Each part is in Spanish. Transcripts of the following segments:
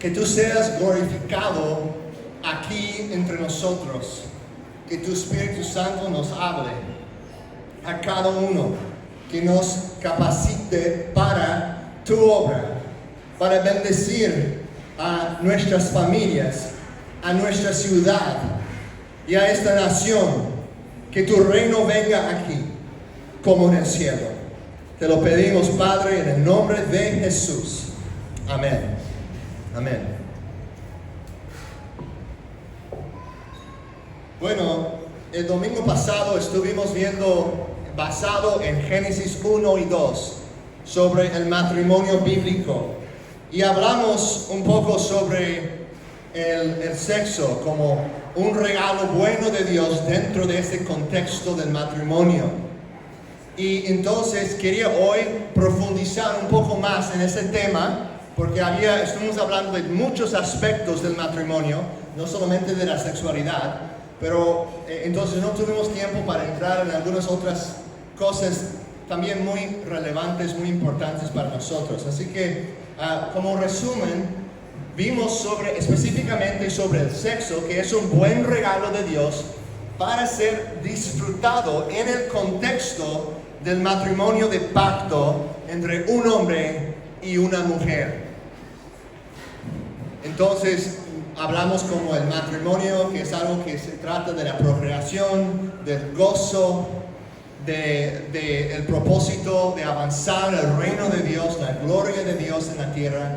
que tú seas glorificado aquí entre nosotros, que tu Espíritu Santo nos hable a cada uno, que nos capacite para tu obra, para bendecir a nuestras familias, a nuestra ciudad y a esta nación, que tu reino venga aquí como en el cielo. Te lo pedimos, Padre, en el nombre de Jesús. Amén. Amén. Bueno, el domingo pasado estuvimos viendo, basado en Génesis 1 y 2, sobre el matrimonio bíblico. Y hablamos un poco sobre el sexo como un regalo bueno de Dios dentro de ese contexto del matrimonio. Y entonces quería hoy profundizar un poco más en ese tema, porque estuvimos hablando de muchos aspectos del matrimonio, no solamente de la sexualidad, pero entonces no tuvimos tiempo para entrar en algunas otras cosas también muy relevantes, muy importantes para nosotros. Así que como resumen, vimos específicamente sobre el sexo, que es un buen regalo de Dios para ser disfrutado en el contexto del matrimonio de pacto entre un hombre y una mujer. Entonces, hablamos como el matrimonio, que es algo que se trata de la procreación, del gozo, del propósito de avanzar el reino de Dios, la gloria de Dios en la tierra,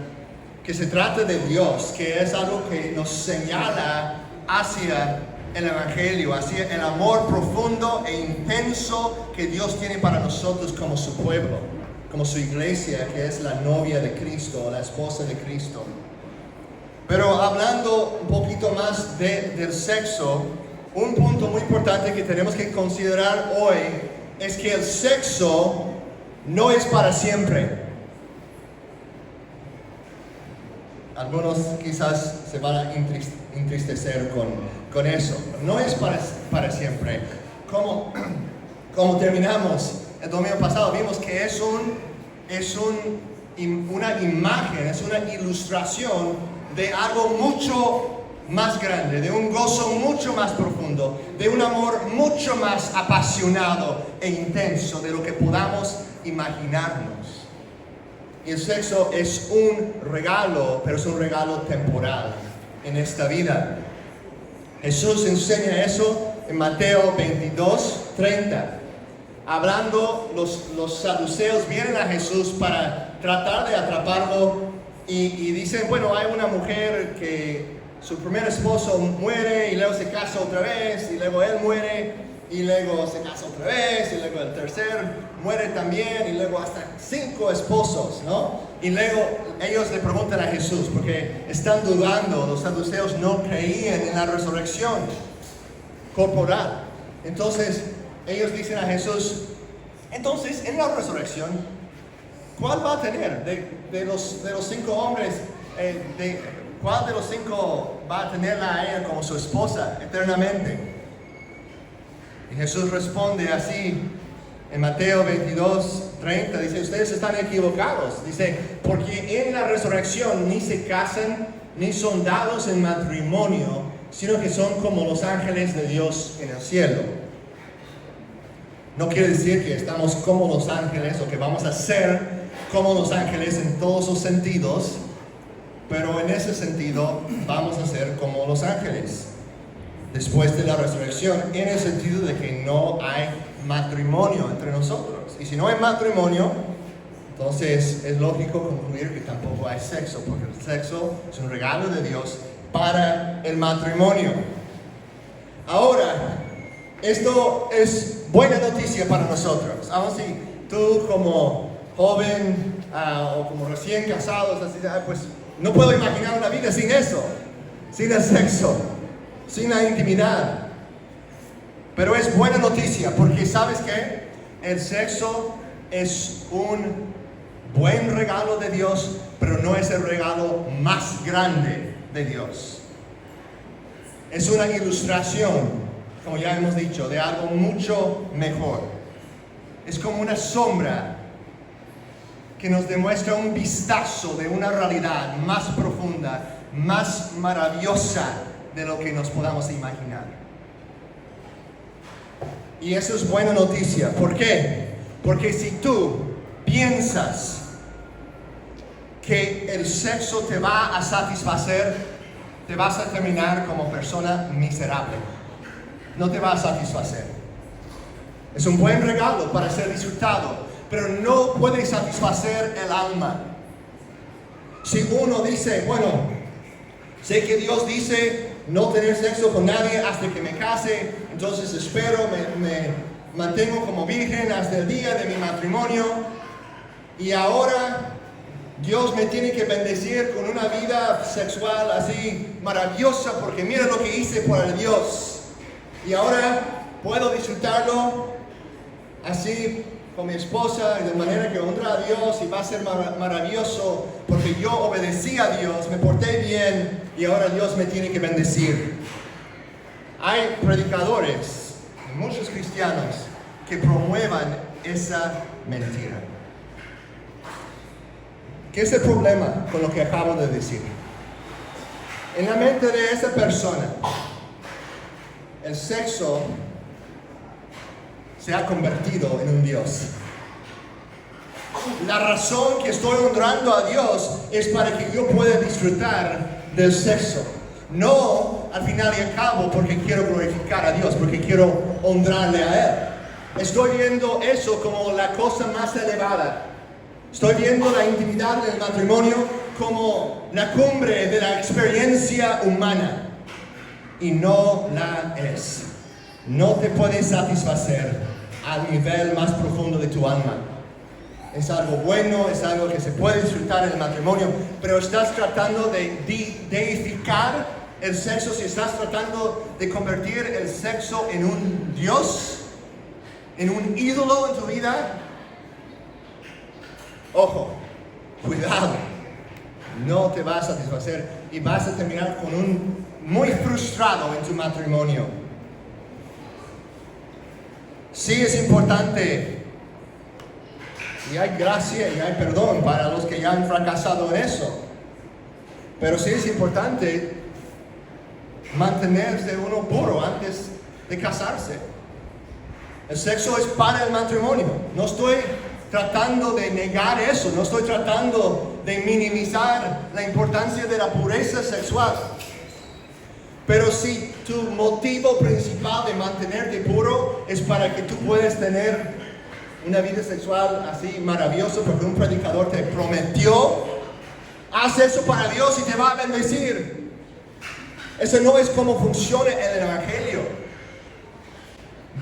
que se trata de Dios, que es algo que nos señala hacia el Evangelio, hacia el amor profundo e intenso que Dios tiene para nosotros como su pueblo, como su iglesia, que es la novia de Cristo, la esposa de Cristo. Pero hablando un poquito más del sexo, un punto muy importante que tenemos que considerar hoy es que el sexo no es para siempre. Algunos quizás se van a entristecer con eso. No es para siempre. Como terminamos el domingo pasado, vimos que es una imagen, es una ilustración de algo mucho más grande, de un gozo mucho más profundo, de un amor mucho más apasionado e intenso de lo que podamos imaginarnos. Y el sexo es un regalo, pero es un regalo temporal en esta vida. Jesús enseña eso en Mateo 22:30. Hablando, los saduceos vienen a Jesús para tratar de atraparlo y dicen, bueno, hay una mujer que su primer esposo muere y luego se casa otra vez y luego él muere y luego se casa otra vez y luego el tercer muere también y luego hasta 5 esposos, ¿no? Y luego ellos le preguntan a Jesús porque están dudando, los saduceos no creían en la resurrección corporal. Entonces ellos dicen a Jesús, entonces en la resurrección, ¿cuál va a tener de los 5 hombres? ¿Cuál de los 5 va a tenerla a ella como su esposa eternamente? Y Jesús responde así en Mateo 22:30, dice, ustedes están equivocados. Dice, porque en la resurrección ni se casan ni son dados en matrimonio, sino que son como los ángeles de Dios en el cielo. No quiere decir que estamos como los ángeles o que vamos a ser como los ángeles en todos los sentidos, pero en ese sentido vamos a ser como los ángeles después de la resurrección, en el sentido de que no hay matrimonio entre nosotros. Y si no hay matrimonio, entonces es lógico concluir que tampoco hay sexo, porque el sexo es un regalo de Dios para el matrimonio. Ahora, esto es buena noticia para nosotros. Aun si tú como joven o como recién casado, pues no puedo imaginar una vida sin eso, sin el sexo, sin la intimidad. Pero es buena noticia porque ¿sabes qué? El sexo es un buen regalo de Dios, pero no es el regalo más grande de Dios. Es una ilustración, como ya hemos dicho, de algo mucho mejor. Es como una sombra que nos demuestra un vistazo de una realidad más profunda vida más maravillosa de lo que nos podamos imaginar. Y eso es buena noticia. ¿Por qué? Porque si tú piensas que el sexo te va a satisfacer, te vas a terminar como persona miserable. No te va a satisfacer. Es un buen regalo para ser disfrutado, pero no puede satisfacer el alma. Si uno dice, bueno, sé que Dios dice no tener sexo con nadie hasta que me case, entonces espero, me mantengo como virgen hasta el día de mi matrimonio, y ahora Dios me tiene que bendecir con una vida sexual así maravillosa porque mira lo que hice por el Dios. Y ahora puedo disfrutarlo así con mi esposa de manera que honra a Dios y va a ser maravilloso porque yo obedecí a Dios, me porté bien y ahora Dios me tiene que bendecir. Hay predicadores, muchos cristianos que promuevan esa mentira. ¿Qué es el problema con lo que acabo de decir? En la mente de esa persona, el sexo se ha convertido en un Dios. La razón que estoy honrando a Dios es para que yo pueda disfrutar del sexo. No al final y al cabo porque quiero glorificar a Dios, porque quiero honrarle a Él. Estoy viendo eso como la cosa más elevada. Estoy viendo la intimidad del matrimonio como la cumbre de la experiencia humana. Y no la es. No te puede satisfacer al nivel más profundo de tu alma. Es algo bueno, es algo que se puede disfrutar en el matrimonio, pero estás tratando de deificar el sexo, si estás tratando de convertir el sexo en un Dios, en un ídolo en tu vida. Ojo, cuidado, no te va a satisfacer y vas a terminar con muy frustrado en tu matrimonio. Sí es importante, y hay gracia y hay perdón para los que ya han fracasado en eso, pero sí es importante mantenerse uno puro antes de casarse. El sexo es para el matrimonio. No estoy tratando de negar eso, no estoy tratando de minimizar la importancia de la pureza sexual. Pero si tu motivo principal de mantenerte puro es para que tú puedas tener una vida sexual así maravillosa porque un predicador te prometió, haz eso para Dios y te va a bendecir. Eso no es como funciona el Evangelio.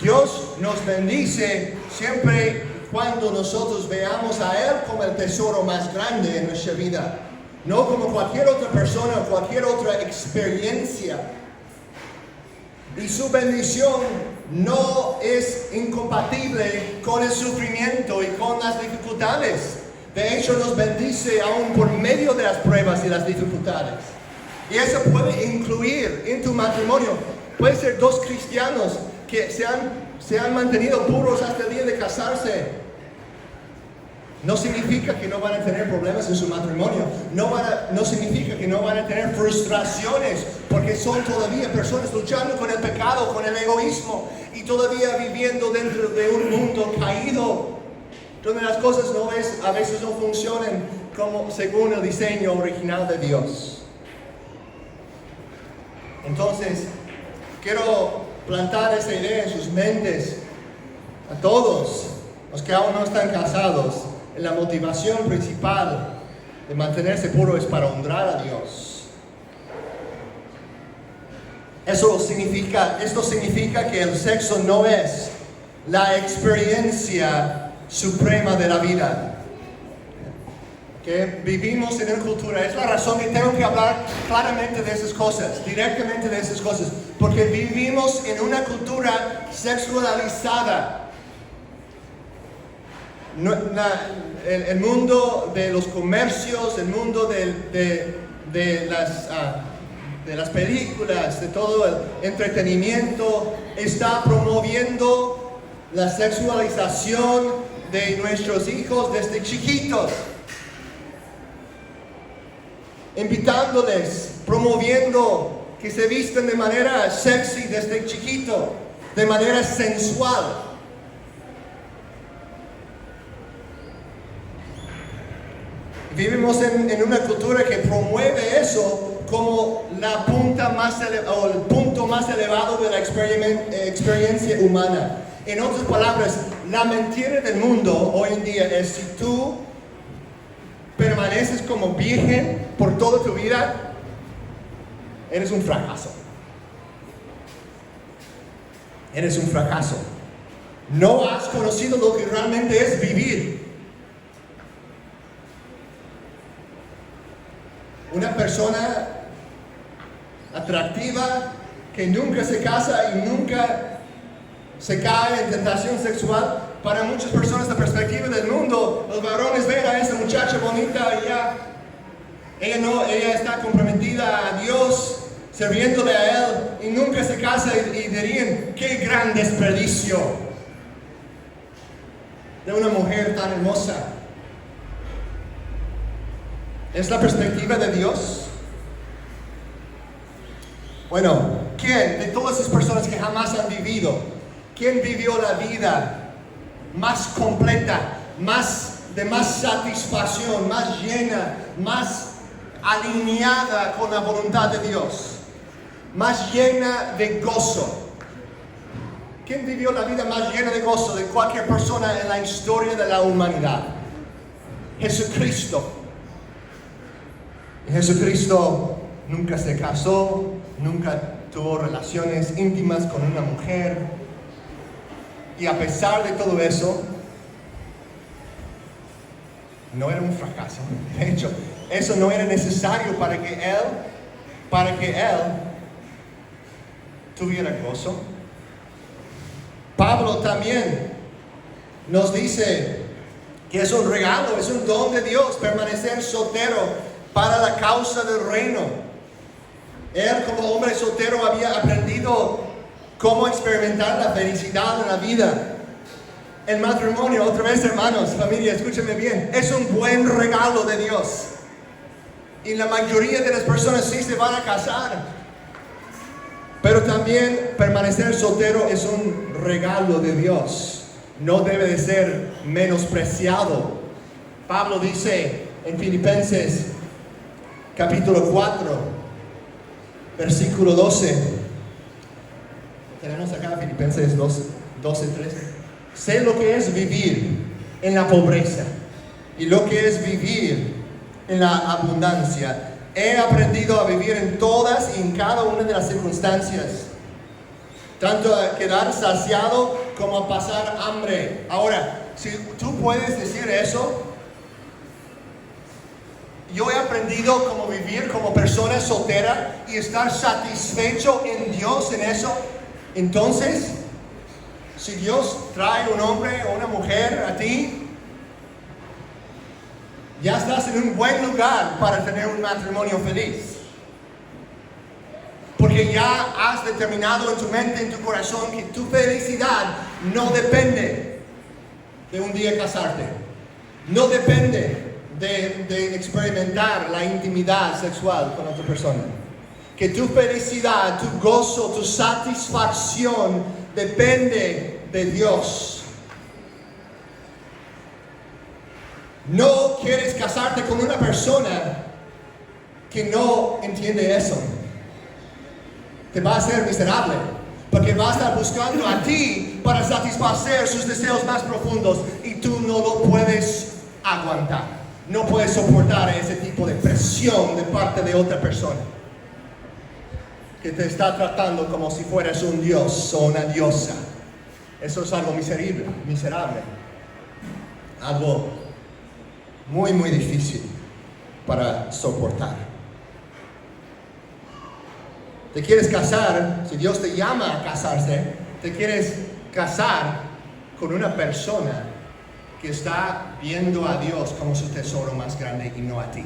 Dios nos bendice siempre cuando nosotros veamos a Él como el tesoro más grande en nuestra vida, no como cualquier otra persona o cualquier otra experiencia. Y su bendición no es incompatible con el sufrimiento y con las dificultades. De hecho, nos bendice aún por medio de las pruebas y las dificultades. Y eso puede incluir en tu matrimonio. Puede ser dos cristianos que se han mantenido puros hasta el día de casarse. No significa que no van a tener problemas en su matrimonio. No significa que no van a tener frustraciones, porque son todavía personas luchando con el pecado, con el egoísmo, y todavía viviendo dentro de un mundo caído, donde las cosas a veces no funcionan como según el diseño original de Dios. Entonces, quiero plantar esa idea en sus mentes a todos los que aún no están casados. La motivación principal de mantenerse puro es para honrar a Dios. Esto significa que el sexo no es la experiencia suprema de la vida. Que vivimos en una cultura, es la razón que tengo que hablar claramente de esas cosas, directamente de esas cosas, porque vivimos en una cultura sexualizada. El mundo de los comercios, el mundo de las películas, de todo el entretenimiento, está promoviendo la sexualización de nuestros hijos desde chiquitos. invitándoles, promoviendo que se visten de manera sexy desde chiquito, de manera sensual. Vivimos en una cultura que promueve eso como la punta más o el punto más elevado de la experiencia humana. En otras palabras, la mentira del mundo hoy en día es: si tú permaneces como virgen por toda tu vida, eres un fracaso. Eres un fracaso. No has conocido lo que realmente es vivir. Una persona atractiva que nunca se casa y nunca se cae en tentación sexual. Para muchas personas, la perspectiva del mundo, los varones ven a esa muchacha bonita y ya ella está comprometida a Dios, sirviéndole a Él, y nunca se casa, y dirían: qué gran desperdicio de una mujer tan hermosa. ¿Es la perspectiva de Dios? Bueno, ¿quién de todas esas personas que jamás han vivido, quién vivió la vida más completa, de más satisfacción, más llena, más alineada con la voluntad de Dios, más llena de gozo? ¿Quién vivió la vida más llena de gozo de cualquier persona en la historia de la humanidad? Jesucristo. Jesucristo nunca se casó, nunca tuvo relaciones íntimas con una mujer, y a pesar de todo eso, no era un fracaso. De hecho, eso no era necesario para que Él tuviera gozo. Pablo también nos dice que es un regalo, es un don de Dios permanecer soltero para la causa del reino. Él, como hombre soltero, había aprendido cómo experimentar la felicidad en la vida. El matrimonio, otra vez, hermanos, familia, escúchenme bien, es un buen regalo de Dios. Y la mayoría de las personas sí se van a casar. Pero también permanecer soltero es un regalo de Dios. No debe de ser menospreciado. Pablo dice en Filipenses capítulo 4, versículo 12. Tenemos acá Filipenses 12, 13. Sé lo que es vivir en la pobreza y lo que es vivir en la abundancia. He aprendido a vivir en todas y en cada una de las circunstancias, tanto a quedar saciado como a pasar hambre. Ahora, si tú puedes decir eso: yo he aprendido cómo vivir como persona soltera y estar satisfecho en Dios en eso, entonces, si Dios trae un hombre o una mujer a ti, ya estás en un buen lugar para tener un matrimonio feliz. Porque ya has determinado en tu mente, en tu corazón, que tu felicidad no depende de un día casarte. No depende de experimentar la intimidad sexual con otra persona. Que tu felicidad, tu gozo, tu satisfacción depende de Dios. No quieres casarte con una persona que no entiende eso. Te va a hacer miserable, porque va a estar buscando a ti para satisfacer sus deseos más profundos, y tú no lo puedes aguantar. No puedes soportar ese tipo de presión de parte de otra persona que te está tratando como si fueras un dios o una diosa. Eso es algo miserable. Algo muy, muy difícil para soportar. Te quieres casar, si Dios te llama a casarse, te quieres casar con una persona que está viendo a Dios como su tesoro más grande y no a ti.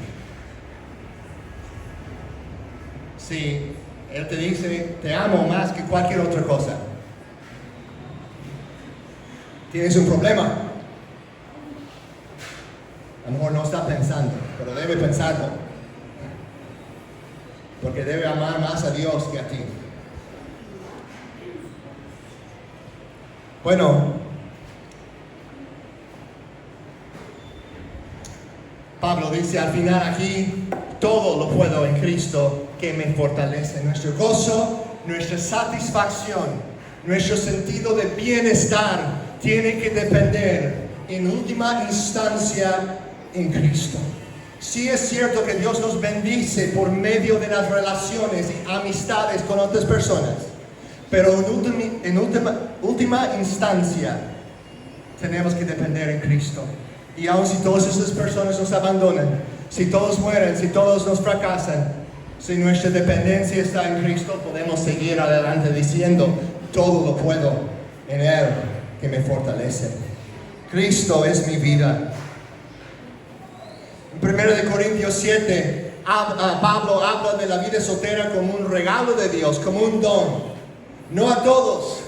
Si Él te dice: te amo más que cualquier otra cosa, tienes un problema. A lo mejor no está pensando, pero debe pensarlo. porque debe amar más a Dios que a ti. Bueno, Pablo dice al final aquí, todo lo puedo en Cristo que me fortalece. Nuestro gozo, nuestra satisfacción, nuestro sentido de bienestar tiene que depender en última instancia en Cristo. Sí es cierto que Dios nos bendice por medio de las relaciones y amistades con otras personas, pero en última instancia tenemos que depender en Cristo. Y aun si todas esas personas nos abandonan, si todos mueren, si todos nos fracasan, si nuestra dependencia está en Cristo, podemos seguir adelante diciendo, todo lo puedo en Él que me fortalece. Cristo es mi vida. En 1 Corintios 7, Pablo habla de la vida soltera como un regalo de Dios, como un don. No a todos.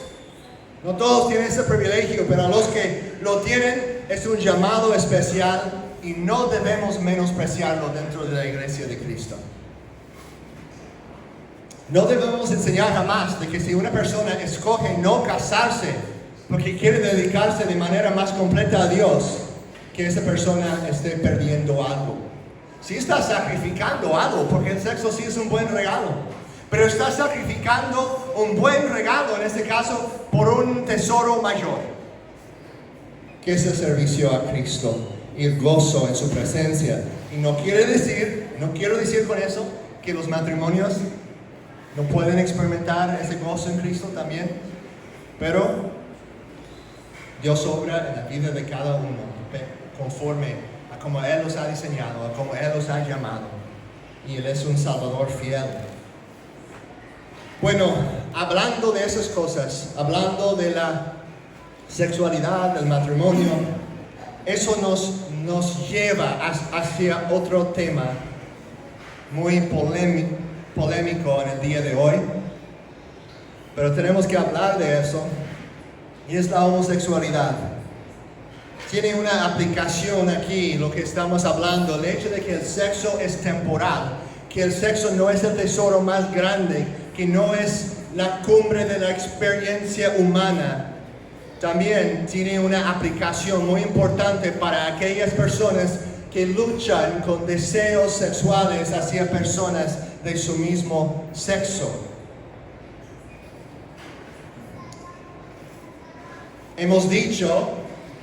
No todos tienen ese privilegio, pero a los que lo tienen es un llamado especial y no debemos menospreciarlo dentro de la iglesia de Cristo. No debemos enseñar jamás de que si una persona escoge no casarse porque quiere dedicarse de manera más completa a Dios, que esa persona esté perdiendo algo. Sí está sacrificando algo, porque el sexo sí es un buen regalo, pero está sacrificando un buen regalo, en este caso, por un tesoro mayor, que es el servicio a Cristo y el gozo en su presencia. Y no quiero decir con eso que los matrimonios no pueden experimentar ese gozo en Cristo también, pero Dios obra en la vida de cada uno conforme a como Él los ha diseñado, a como Él los ha llamado, y Él es un Salvador fiel. Bueno, hablando de esas cosas, hablando de la sexualidad, del matrimonio, eso nos lleva hacia otro tema muy polémico en el día de hoy, pero tenemos que hablar de eso, y es la homosexualidad. Tiene una aplicación aquí, lo que estamos hablando, el hecho de que el sexo es temporal, que el sexo no es el tesoro más grande, que no es la cumbre de la experiencia humana. También tiene una aplicación muy importante para aquellas personas que luchan con deseos sexuales hacia personas de su mismo sexo. Hemos dicho,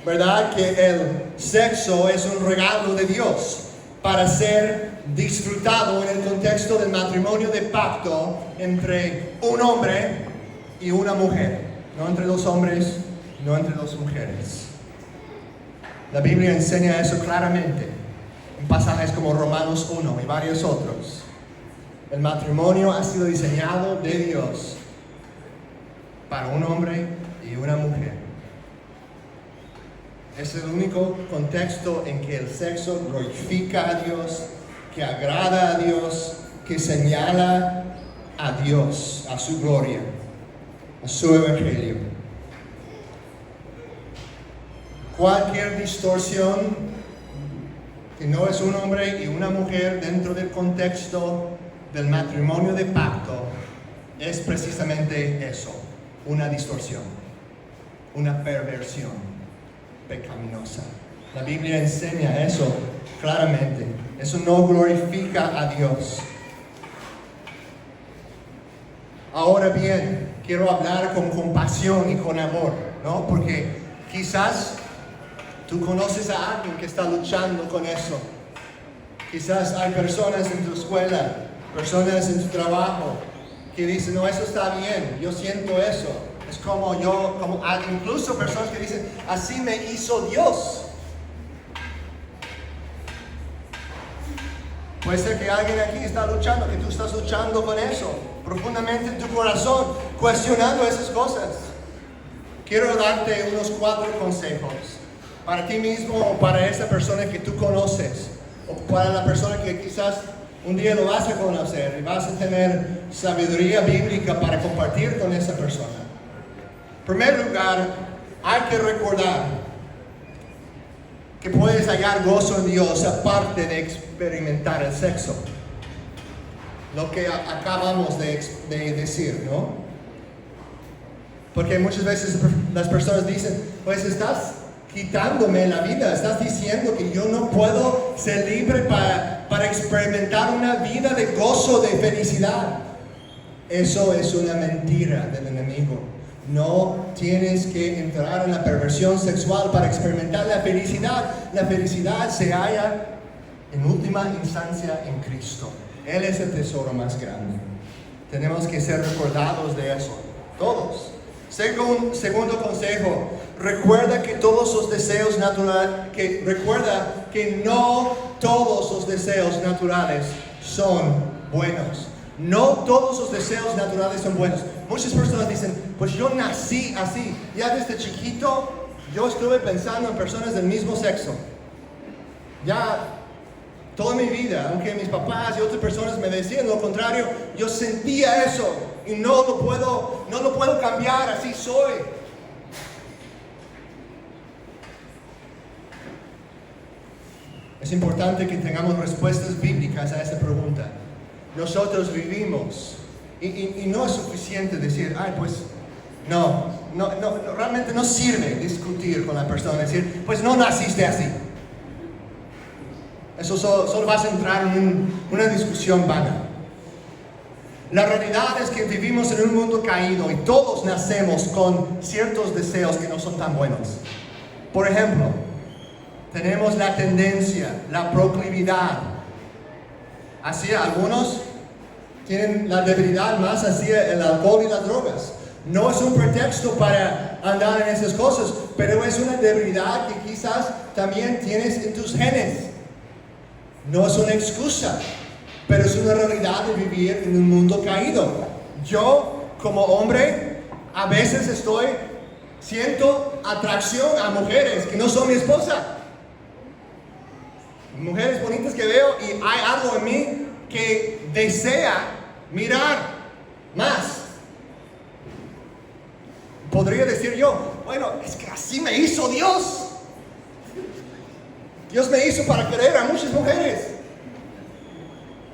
¿verdad?, que el sexo es un regalo de Dios para ser disfrutado en el contexto del matrimonio de pacto entre un hombre y una mujer, no entre dos hombres, no entre dos mujeres. La Biblia enseña eso claramente en pasajes como Romanos 1 y varios otros. El matrimonio ha sido diseñado de Dios para un hombre y una mujer. Es el único contexto en que el sexo glorifica a Dios, que agrada a Dios, que señala a Dios, a su gloria, a su evangelio. Cualquier distorsión que no es un hombre y una mujer dentro del contexto del matrimonio de pacto es precisamente eso, una distorsión, una perversión pecaminosa. La Biblia enseña eso claramente. Eso no glorifica a Dios. Ahora bien, quiero hablar con compasión y con amor, ¿no? Porque quizás tú conoces a alguien que está luchando con eso. Quizás hay personas en tu escuela, personas en tu trabajo, que dicen, no, eso está bien, yo siento eso. Es como incluso personas que dicen, así me hizo Dios. Puede ser que alguien aquí está luchando, que tú estás luchando con eso, profundamente en tu corazón, cuestionando esas cosas. Quiero darte unos 4 consejos, para ti mismo o para esa persona que tú conoces, o para la persona que quizás un día lo vas a conocer y vas a tener sabiduría bíblica para compartir con esa persona. En primer lugar, hay que recordar que puedes hallar gozo en Dios aparte de experimentar el sexo. lo que acabamos de decir, ¿no? Porque muchas veces las personas dicen, pues estás quitándome la vida, estás diciendo que yo no puedo ser libre para experimentar una vida de gozo, de felicidad. Eso es una mentira del enemigo. No tienes que entrar en la perversión sexual para experimentar la felicidad. La felicidad se halla en última instancia en Cristo. Él es el tesoro más grande. Tenemos que ser recordados de eso, todos. Segundo consejo, recuerda que no todos los deseos naturales son buenos. No todos los deseos naturales son buenos. Muchas personas dicen, pues yo nací así. Ya desde chiquito yo estuve pensando en personas del mismo sexo. Ya toda mi vida, aunque mis papás y otras personas me decían lo contrario, yo sentía eso y no lo puedo cambiar, así soy. Es importante que tengamos respuestas bíblicas a esta pregunta. Nosotros vivimos y no es suficiente decir, pues no, realmente no sirve discutir con la persona, decir, pues no naciste así. Eso solo vas a entrar en una discusión vana. La realidad es que vivimos en un mundo caído y todos nacemos con ciertos deseos que no son tan buenos. Por ejemplo, tenemos la tendencia, la proclividad. Así algunos tienen la debilidad más hacia el alcohol y las drogas. No es un pretexto para andar en esas cosas, pero es una debilidad que quizás también tienes en tus genes. No es una excusa, pero es una realidad de vivir en un mundo caído. Yo, como hombre, a veces siento atracción a mujeres que no son mi esposa. Mujeres bonitas que veo y hay algo en mí que desea mirar más. Podría decir yo, bueno, es que así me hizo Dios. Dios me hizo para querer a muchas mujeres.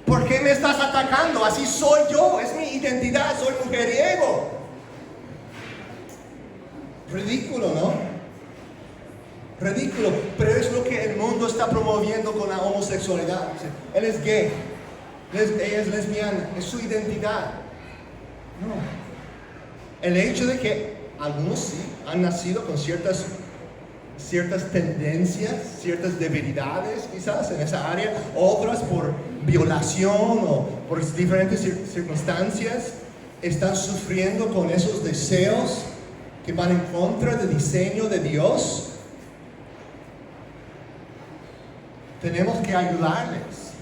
¿Por qué me estás atacando? Así soy yo, es mi identidad, soy mujeriego. Ridículo, ¿no? Ridículo, pero es lo que el mundo está promoviendo con la homosexualidad. Él es gay, ella es lesbiana, es su identidad. No. El hecho de que algunos sí han nacido con ciertas tendencias, ciertas debilidades quizás en esa área, otras por violación o por diferentes circunstancias, están sufriendo con esos deseos que van en contra del diseño de Dios. Tenemos que ayudarles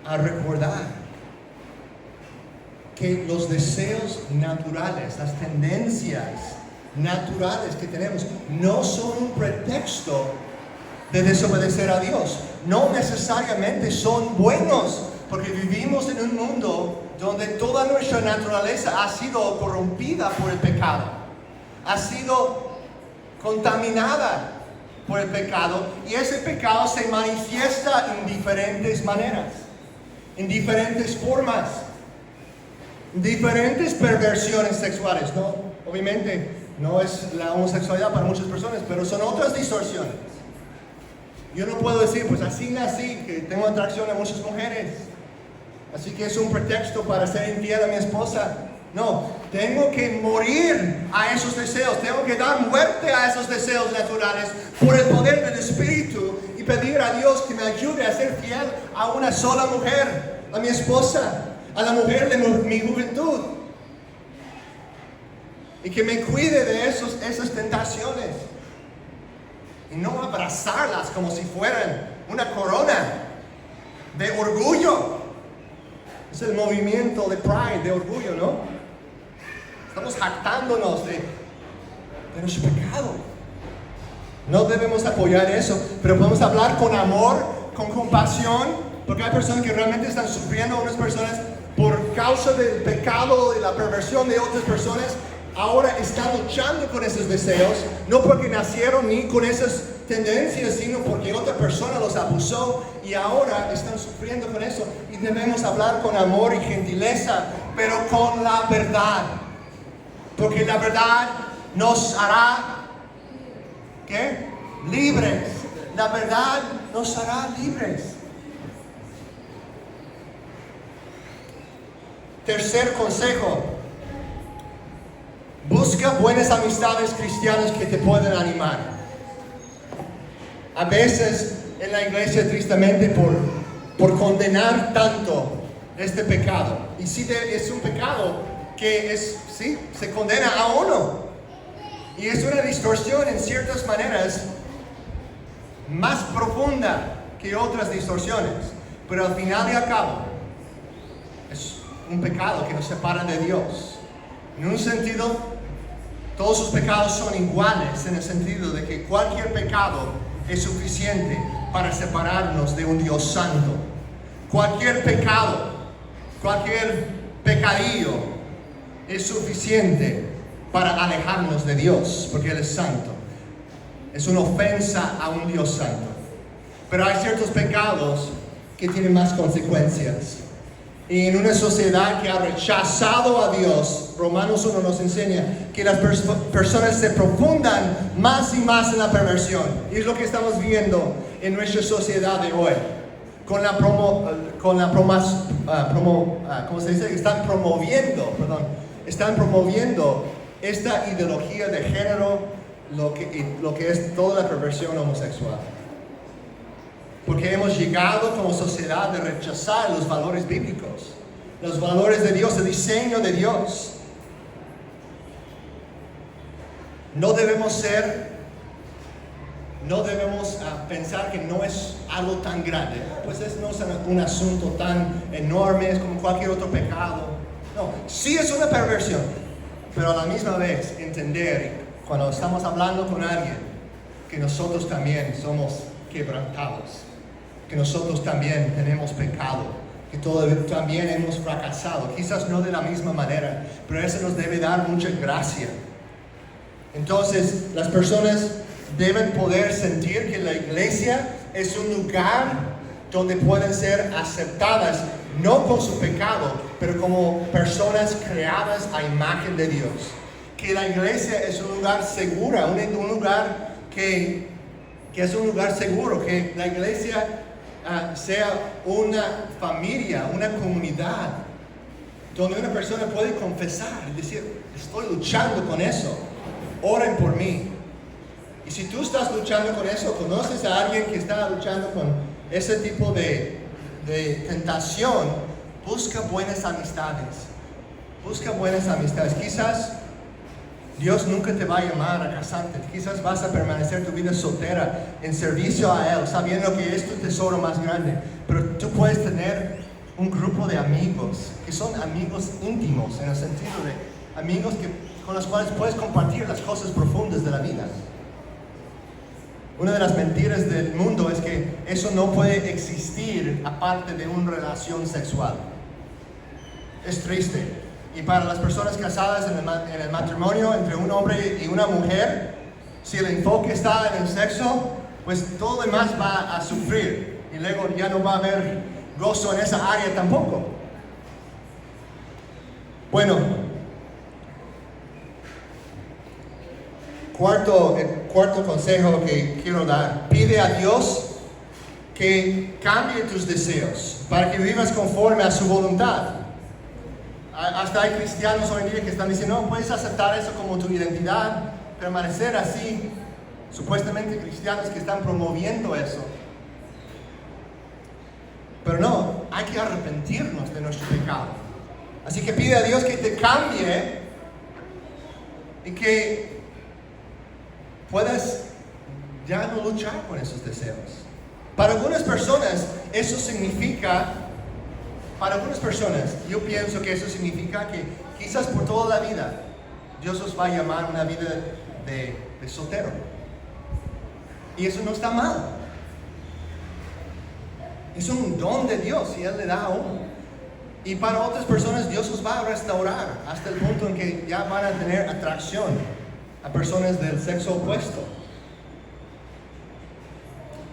a recordar que los deseos naturales, las tendencias naturales que tenemos, no son un pretexto de desobedecer a Dios. No necesariamente son buenos, porque vivimos en un mundo donde toda nuestra naturaleza ha sido corrompida por el pecado, ha sido contaminada por el pecado, y ese pecado se manifiesta en diferentes maneras, en diferentes formas, diferentes perversiones sexuales, ¿no? Obviamente no es la homosexualidad para muchas personas, pero son otras distorsiones. Yo no puedo decir, pues así nací, que tengo atracción a muchas mujeres, así que es un pretexto para ser infiel a mi esposa. No, tengo que morir a esos deseos, tengo que dar muerte a esos deseos naturales por el poder del Espíritu y pedir a Dios que me ayude a ser fiel a una sola mujer, a mi esposa, a la mujer de mi juventud, y que me cuide de esas tentaciones y no abrazarlas como si fueran una corona de orgullo. Es el movimiento de pride, de orgullo, ¿no? Estamos jactándonos de nuestro pecado. No debemos apoyar eso, pero podemos hablar con amor, con compasión, porque hay personas que realmente están sufriendo, unas personas por causa del pecado y la perversión de otras personas, ahora está luchando con esos deseos, no porque nacieron ni con esas tendencias, sino porque otra persona los abusó y ahora están sufriendo con eso. Y debemos hablar con amor y gentileza, pero con la verdad. Porque la verdad nos hará, ¿qué? Libres. La verdad nos hará libres. Tercer consejo. Busca buenas amistades cristianas que te puedan animar. A veces en la iglesia, tristemente, por condenar tanto este pecado. Y sí, es un pecado que sí, se condena a uno. Y es una distorsión en ciertas maneras más profunda que otras distorsiones. Pero al final y al cabo, es un pecado que nos separa de Dios. En un sentido, todos sus pecados son iguales, en el sentido de que cualquier pecado es suficiente para separarnos de un Dios santo. Cualquier pecado, cualquier pecadillo es suficiente para alejarnos de Dios, porque Él es santo. Es una ofensa a un Dios santo. Pero hay ciertos pecados que tienen más consecuencias. Y en una sociedad que ha rechazado a Dios, Romanos 1 nos enseña que las personas se profundan más y más en la perversión. Y es lo que estamos viendo en nuestra sociedad de hoy. ¿Cómo se dice? Están promoviendo esta ideología de género, lo que es toda la perversión homosexual. Porque hemos llegado como sociedad de rechazar los valores bíblicos, los valores de Dios, el diseño de Dios. No debemos pensar que no es algo tan grande. Pues no es un asunto tan enorme, es como cualquier otro pecado. No, sí es una perversión, pero a la misma vez entender cuando estamos hablando con alguien que nosotros también somos quebrantados, que nosotros también tenemos pecado, que también hemos fracasado, quizás no de la misma manera, pero eso nos debe dar mucha gracia. Entonces, las personas deben poder sentir que la iglesia es un lugar donde pueden ser aceptadas, no con su pecado, pero como personas creadas a imagen de Dios. Que la iglesia es un lugar seguro, un lugar que es un lugar seguro, que la iglesia sea una familia, una comunidad, donde una persona puede confesar y decir, estoy luchando con eso, oren por mí. Y si tú estás luchando con eso, conoces a alguien que está luchando con ese tipo de tentación, busca buenas amistades. Busca buenas amistades. Quizás Dios nunca te va a llamar a casarte. Quizás vas a permanecer tu vida soltera en servicio a Él, sabiendo que es tu tesoro más grande. Pero tú puedes tener un grupo de amigos que son amigos íntimos, en el sentido de amigos con los cuales puedes compartir las cosas profundas de la vida. Una de las mentiras del mundo es que eso no puede existir aparte de una relación sexual. Es triste. Y para las personas casadas en el matrimonio entre un hombre y una mujer, si el enfoque está en el sexo, pues todo lo demás va a sufrir. Y luego ya no va a haber gozo en esa área tampoco. Bueno, cuarto consejo que quiero dar. Pide a Dios que cambie tus deseos para que vivas conforme a su voluntad. Hasta hay cristianos hoy en día que están diciendo, no, puedes aceptar eso como tu identidad, permanecer así. Supuestamente cristianos que están promoviendo eso. Pero no, hay que arrepentirnos de nuestro pecado. Así que pide a Dios que te cambie y que puedas ya no luchar con esos deseos. Para algunas personas eso significa, yo pienso que eso significa que quizás por toda la vida Dios os va a llamar una vida de soltero. Y eso no está mal. Es un don de Dios y Él le da a uno. Y para otras personas Dios los va a restaurar hasta el punto en que ya van a tener atracción a personas del sexo opuesto.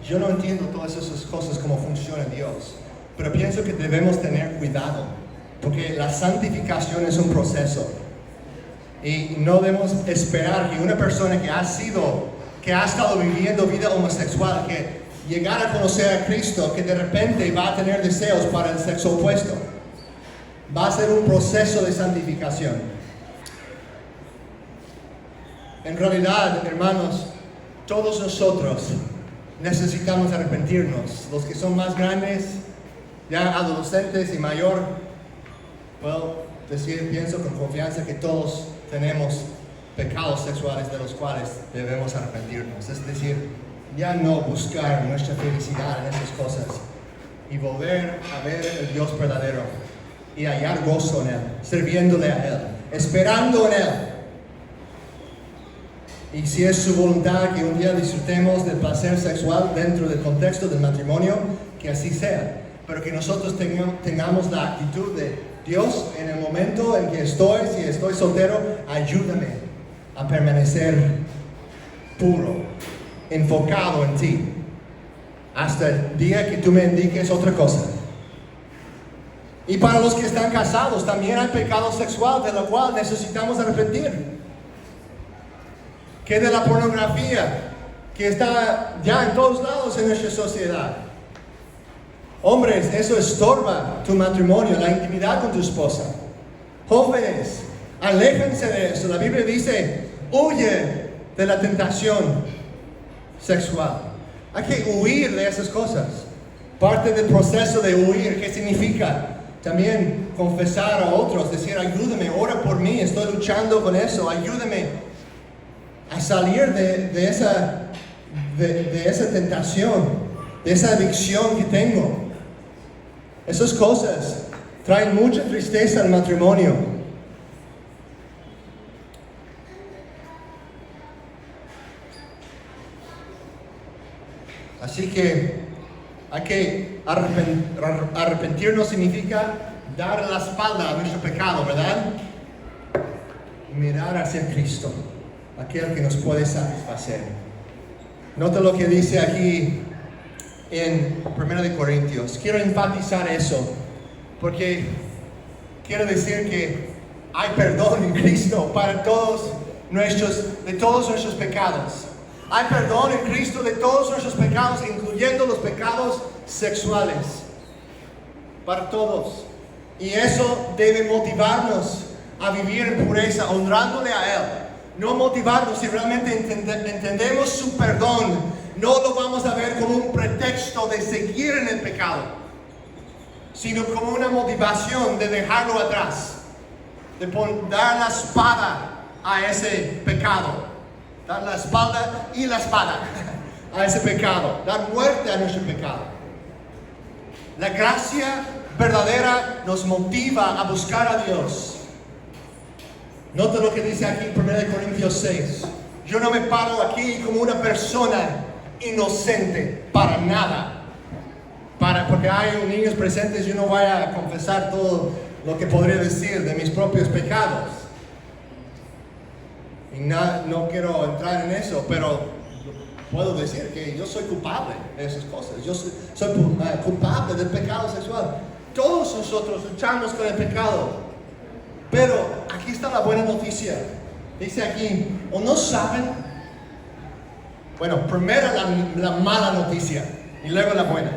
Yo no entiendo todas esas cosas, cómo funciona Dios, pero pienso que debemos tener cuidado, porque la santificación es un proceso. Y no debemos esperar que una persona que ha estado viviendo vida homosexual, que llegar a conocer a Cristo, que de repente va a tener deseos para el sexo opuesto. Va a ser un proceso de santificación. En realidad, hermanos, todos nosotros necesitamos arrepentirnos. Los que son más grandes, ya adolescentes y mayor, puedo decir, pienso con confianza que todos tenemos pecados sexuales de los cuales debemos arrepentirnos. Es decir, ya no buscar nuestra felicidad en esas cosas y volver a ver el Dios verdadero y hallar gozo en Él, sirviéndole a Él, esperando en Él. Y si es su voluntad que un día disfrutemos del placer sexual dentro del contexto del matrimonio, que así sea. Pero que nosotros tengamos la actitud de Dios, en el momento en que si estoy soltero, ayúdame a permanecer puro, enfocado en ti, hasta el día que tú me indiques otra cosa. Y para los que están casados, también hay pecado sexual de lo cual necesitamos arrepentir. Que de la pornografía, que está ya en todos lados en nuestra sociedad. Hombres, eso estorba tu matrimonio, la intimidad con tu esposa. Jóvenes, aléjense de eso. La Biblia dice, huye de la tentación sexual. Hay que huir de esas cosas. Parte del proceso de huir, ¿qué significa? También confesar a otros, decir, ayúdame, ora por mí, estoy luchando con eso, ayúdame a salir de esa tentación, de esa adicción que tengo. Esas cosas traen mucha tristeza al matrimonio. Así que hay que arrepentirnos, significa dar la espalda a nuestro pecado, ¿verdad? Y mirar hacia Cristo, aquel que nos puede satisfacer. Nota lo que dice aquí en 1 Corintios. Quiero enfatizar eso, porque quiero decir que hay perdón en Cristo para de todos nuestros pecados. Hay perdón en Cristo de todos nuestros pecados, incluyendo los pecados sexuales. Para todos. Y eso debe motivarnos a vivir en pureza, honrándole a Él. No motivarnos si realmente entendemos su perdón. No lo vamos a ver como un pretexto de seguir en el pecado, sino como una motivación de dejarlo atrás, de dar la espada a ese pecado. Dar la espalda y la espada a ese pecado. Dar muerte a nuestro pecado. La gracia verdadera nos motiva a buscar a Dios. Nota lo que dice aquí en 1 Corintios 6. Yo no me paro aquí como una persona inocente para nada. Porque hay niños presentes, yo no voy a confesar todo lo que podría decir de mis propios pecados. Y no quiero entrar en eso, pero puedo decir que yo soy culpable de esas cosas. Yo soy culpable del pecado sexual. Todos nosotros luchamos con el pecado. Pero aquí está la buena noticia. Dice aquí, ¿o no saben? Bueno, primero la mala noticia y luego la buena.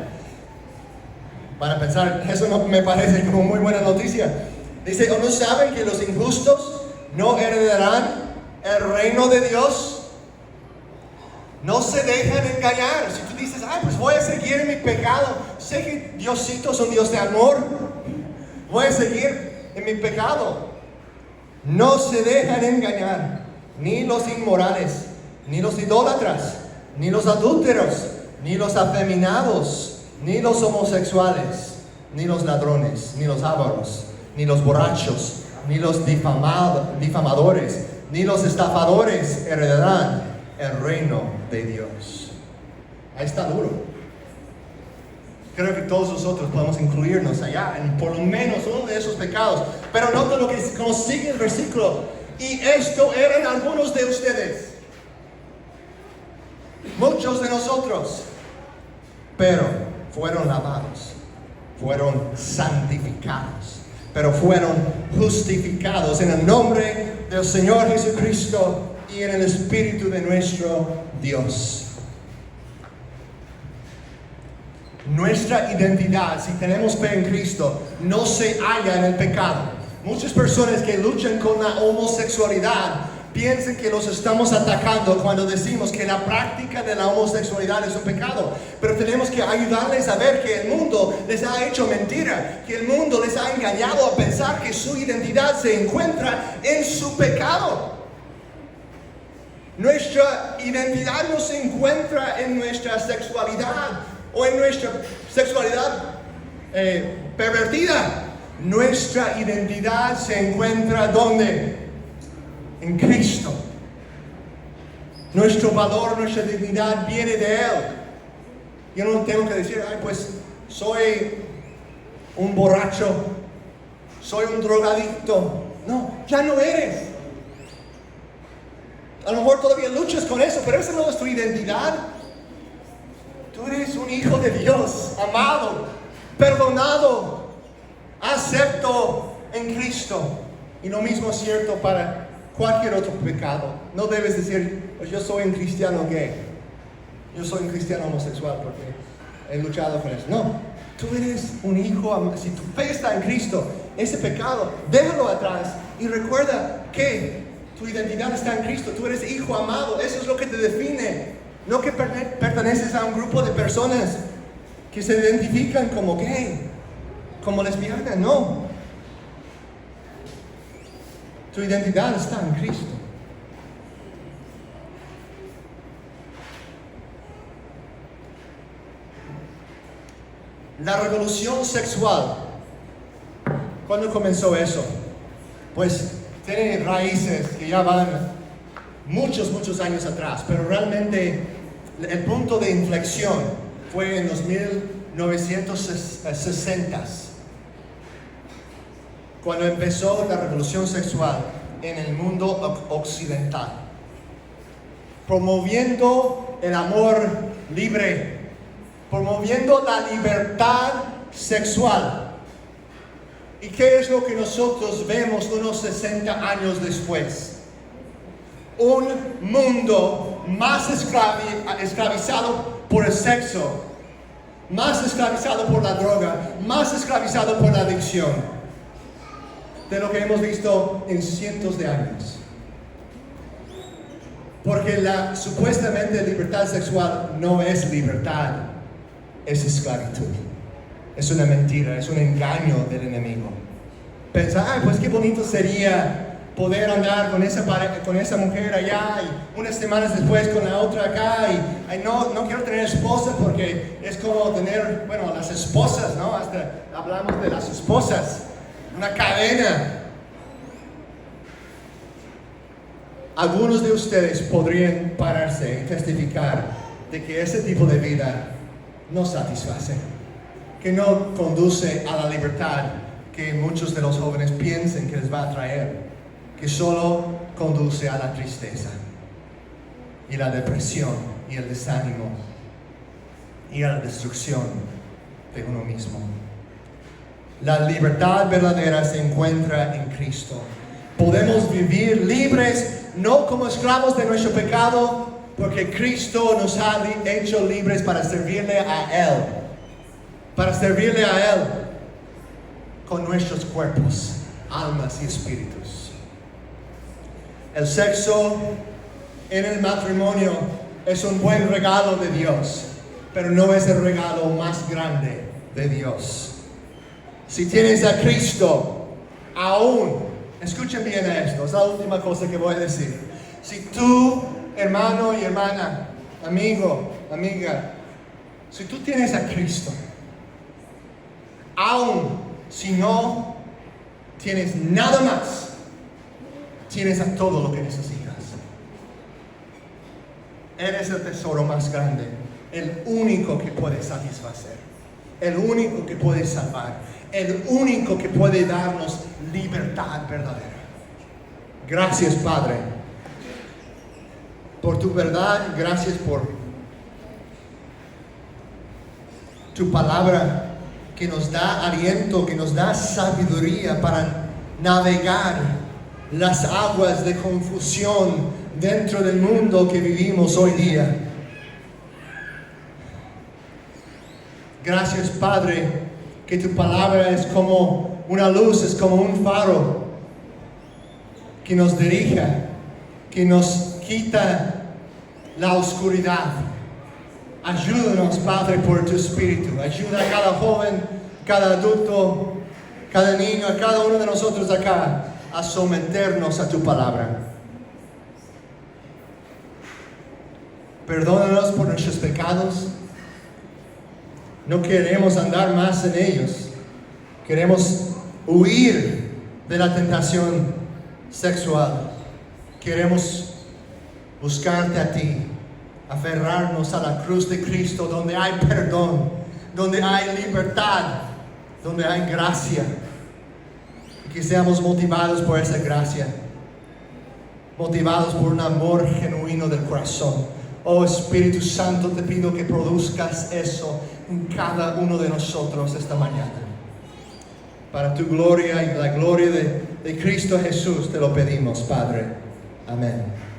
Para pensar, eso no me parece como muy buena noticia. Dice, ¿o no saben que los injustos no heredarán el reino de Dios? No se dejan engañar. Si tú dices, pues voy a seguir en mi pecado, sé que Diosito es un Dios de amor, voy a seguir en mi pecado. No se dejan engañar, ni los inmorales, ni los idólatras, ni los adúlteros, ni los afeminados, ni los homosexuales, ni los ladrones, ni los ávaros, ni los borrachos, ni los difamadores, ni los estafadores heredarán el reino de Dios. Ahí está duro. Creo que todos nosotros podemos incluirnos allá en por lo menos uno de esos pecados. Pero nota lo que sigue el versículo. Y esto eran algunos de ustedes. Muchos de nosotros. Pero fueron lavados. Fueron santificados. Pero fueron justificados en el nombre del Señor Jesucristo y en el Espíritu de nuestro Dios. Nuestra identidad, si tenemos fe en Cristo, no se halla en el pecado. Muchas personas que luchan con la homosexualidad piensan que los estamos atacando cuando decimos que la práctica de la homosexualidad es un pecado. Pero tenemos que ayudarles a ver que el mundo les ha hecho mentira, que el mundo les ha engañado a pensar que su identidad se encuentra en su pecado. Nuestra identidad no se encuentra en nuestra sexualidad o en nuestra sexualidad pervertida. Nuestra identidad se encuentra ¿dónde? En Cristo. Nuestro valor, nuestra dignidad viene de Él. Yo no tengo que decir, ay, pues soy un borracho, soy un drogadicto. No, ya no eres. A lo mejor todavía luchas con eso, pero esa no es tu identidad. Tú eres un hijo de Dios, amado, perdonado, acepto en Cristo. Y lo mismo es cierto para cualquier otro pecado. No debes decir, pues yo soy un cristiano gay, yo soy un cristiano homosexual porque he luchado con eso. No, tú eres un hijo, si tu fe está en Cristo, ese pecado, déjalo atrás y recuerda que tu identidad está en Cristo. Tú eres hijo amado, eso es lo que te define. No que perteneces a un grupo de personas que se identifican como gay, como lesbiana, no. Tu identidad está en Cristo. La revolución sexual, ¿cuándo comenzó eso? Pues tiene raíces que ya van muchos años atrás, pero realmente el punto de inflexión fue en los 1960s, cuando empezó la revolución sexual en el mundo occidental, promoviendo el amor libre, promoviendo la libertad sexual. ¿Y qué es lo que nosotros vemos unos 60 años después? Un mundo más esclavizado por el sexo, más esclavizado por la droga, más esclavizado por la adicción, de lo que hemos visto en cientos de años. Porque la supuestamente libertad sexual no es libertad, es esclavitud. Es una mentira, es un engaño del enemigo. Pensar, ay, pues qué bonito sería poder andar con esa mujer allá y unas semanas después con la otra acá y ay, no quiero tener esposa porque es como tener, bueno, las esposas, ¿no? Hasta hablamos de las esposas, una cadena. Algunos de ustedes podrían pararse y testificar de que ese tipo de vida no satisface, que no conduce a la libertad que muchos de los jóvenes piensan que les va a traer, que solo conduce a la tristeza y la depresión y el desánimo y a la destrucción de uno mismo. La libertad verdadera se encuentra en Cristo. Podemos vivir libres, no como esclavos de nuestro pecado, porque Cristo nos ha hecho libres para servirle a Él. Para servirle a Él con nuestros cuerpos, almas y espíritus. El sexo en el matrimonio es un buen regalo de Dios, pero no es el regalo más grande de Dios. Si tienes a Cristo, aún, escuchen bien esto, es la última cosa que voy a decir. Si tú, hermano y hermana, amigo, amiga, si tú tienes a Cristo, aún si no tienes nada más, tienes a todo lo que necesitas. Eres el tesoro más grande, el único que puede satisfacer, el único que puede salvar, el único que puede darnos libertad verdadera. Gracias, Padre, por tu verdad. Gracias por tu palabra que nos da aliento, que nos da sabiduría para navegar las aguas de confusión dentro del mundo que vivimos hoy día. Gracias, Padre, que tu palabra es como una luz, es como un faro que nos dirija, que nos quita la oscuridad. Ayúdanos, Padre, por tu Espíritu. Ayuda a cada joven, cada adulto, cada niño, a cada uno de nosotros acá a someternos a tu palabra. Perdónanos por nuestros pecados. No queremos andar más en ellos. Queremos huir de la tentación sexual. Queremos buscarte a ti, aferrarnos a la cruz de Cristo, donde hay perdón, donde hay libertad, donde hay gracia. Y que seamos motivados por esa gracia, motivados por un amor genuino del corazón. Oh Espíritu Santo, te pido que produzcas eso en cada uno de nosotros esta mañana. Para tu gloria y la gloria de Cristo Jesús te lo pedimos, Padre. Amén.